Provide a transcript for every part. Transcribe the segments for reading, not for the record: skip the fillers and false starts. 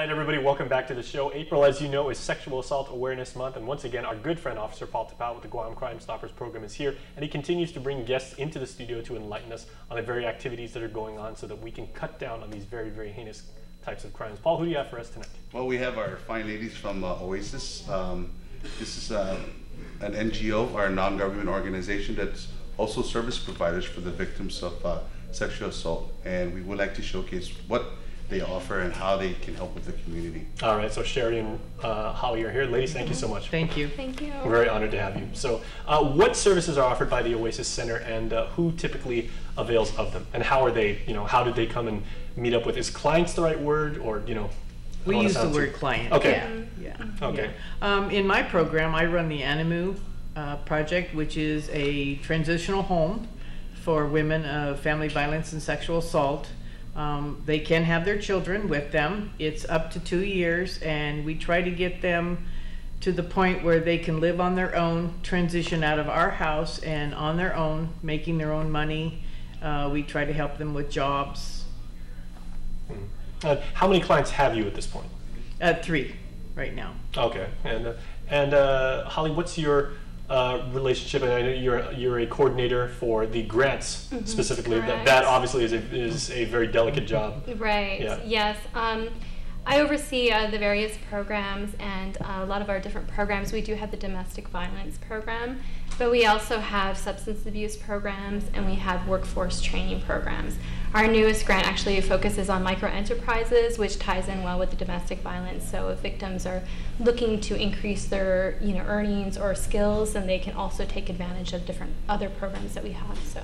right, everybody, welcome back to the show. April, as you know, is Sexual Assault Awareness Month, and once again, our good friend, Officer Paul Tapao with the Guam Crime Stoppers program is here, and he continues to bring guests into the studio to enlighten us on the very activities that are going on so that we can cut down on these very, very heinous types of crimes. Paul, who do you have for us tonight? Well, we have our fine ladies from Oasis. This is an NGO, or a non-government organization that's also service providers for the victims of sexual assault, and we would like to showcase what they offer and how they can help with the community. All right, so Sherry and Holly are here. Ladies, thank you so much. Thank you. Thank you. We're very honored to have you. So what services are offered by the Oasis Center, and who typically avails of them? And how are they, how did they come and meet up with? Is clients the right word, or, We use the word client. Okay. Yeah. Okay. Yeah. In my program, I run the Animu project, which is a transitional home for women of family violence and sexual assault. They can have their children with them. It's up to 2 years, and we try to get them to the point where they can live on their own, transition out of our house and on their own, making their own money. We try to help them with jobs. How many clients have you at this point? 3 right now. Okay, and Holly, what's your relationship? And I know you're a coordinator for the grants specifically. That obviously is a very delicate job. Right. Yeah. Yes. I oversee the various programs, and a lot of our different programs. We do have the domestic violence program, but we also have substance abuse programs, and we have workforce training programs. Our newest grant actually focuses on micro enterprises, which ties in well with the domestic violence. So if victims are looking to increase their earnings or skills, then they can also take advantage of different other programs that we have. So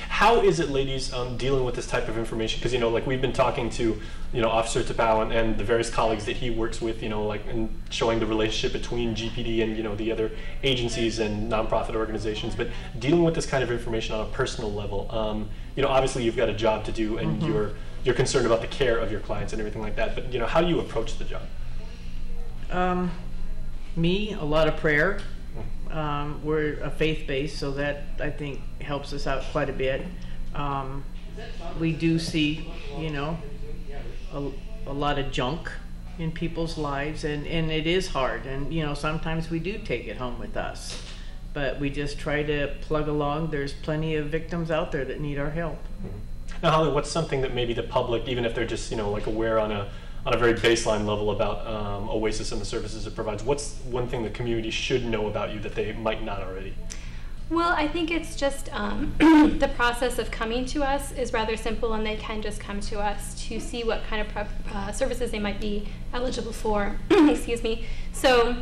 how is it, ladies, dealing with this type of information? Because like we've been talking to Officer Tapao and the various colleagues that he works with, and showing the relationship between GPD and the other agencies and nonprofit organizations. But dealing with this kind of information on a personal level, obviously you've got a job to do, and you're concerned about the care of your clients and everything like that. But how do you approach the job? A lot of prayer. We're a faith-based, so that I think helps us out quite a bit. We do see, a lot of junk in people's lives, and it is hard. And sometimes we do take it home with us, but we just try to plug along. There's plenty of victims out there that need our help. Now, Holly, what's something that maybe the public, even if they're just like aware on a very baseline level about Oasis and the services it provides, what's one thing the community should know about you that they might not already? Well, I think it's just the process of coming to us is rather simple, and they can just come to us to see what kind of services they might be eligible for. Excuse me. So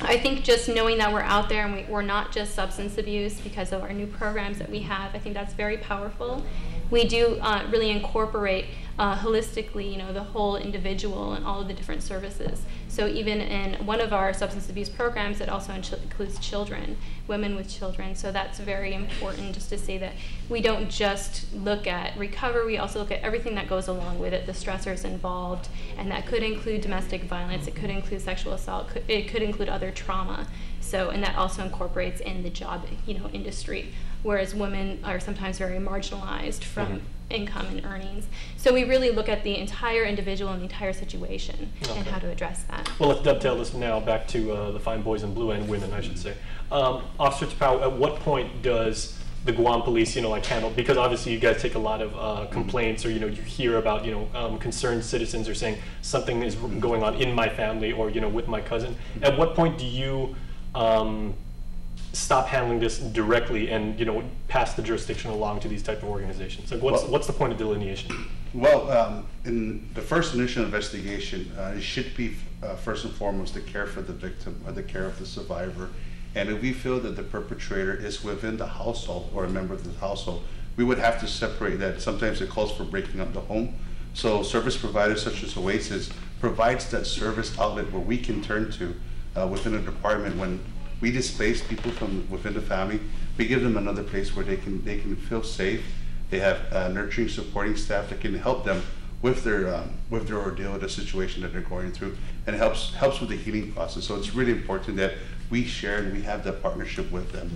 I think just knowing that we're out there and we're not just substance abuse because of our new programs that we have, I think that's very powerful. We do really incorporate holistically, the whole individual and all of the different services. So even in one of our substance abuse programs, it also includes children, women with children. So that's very important, just to say that we don't just look at recovery, we also look at everything that goes along with it, the stressors involved, and that could include domestic violence, it could include sexual assault, it could include other trauma. So, and that also incorporates in the job, industry, whereas women are sometimes very marginalized from income and earnings. So we really look at the entire individual and the entire situation and how to address that. Well, let's dovetail this now back to the fine boys in blue, and women, I should say. Officer Tapao, at what point does the Guam police, handle, because obviously you guys take a lot of complaints, or you hear about concerned citizens are saying something is going on in my family or with my cousin. At what point do you stop handling this directly and pass the jurisdiction along to these type of organizations? Like what's the point of delineation? Well, in the first initial investigation, it should be first and foremost the care for the victim or the care of the survivor. And if we feel that the perpetrator is within the household or a member of the household, we would have to separate that. Sometimes it calls for breaking up the home. So service providers such as Oasis provides that service outlet where we can turn to within a department. When we displace people from within the family, we give them another place where they can feel safe. They have nurturing, supporting staff that can help them with their ordeal, with the situation that they're going through, and it helps with the healing process. So it's really important that we share and we have that partnership with them.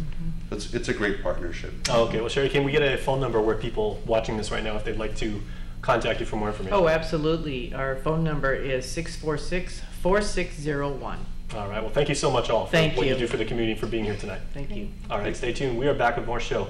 It's a great partnership. Oh, okay, well, Sherry, can we get a phone number where people watching this right now, if they'd like to contact you for more information? Oh, absolutely. Our phone number is 646-4601. All right. Well, thank you so much all for Thank what you you. do for the community, for being here tonight. Thank you. All right. Stay tuned. We are back with more show.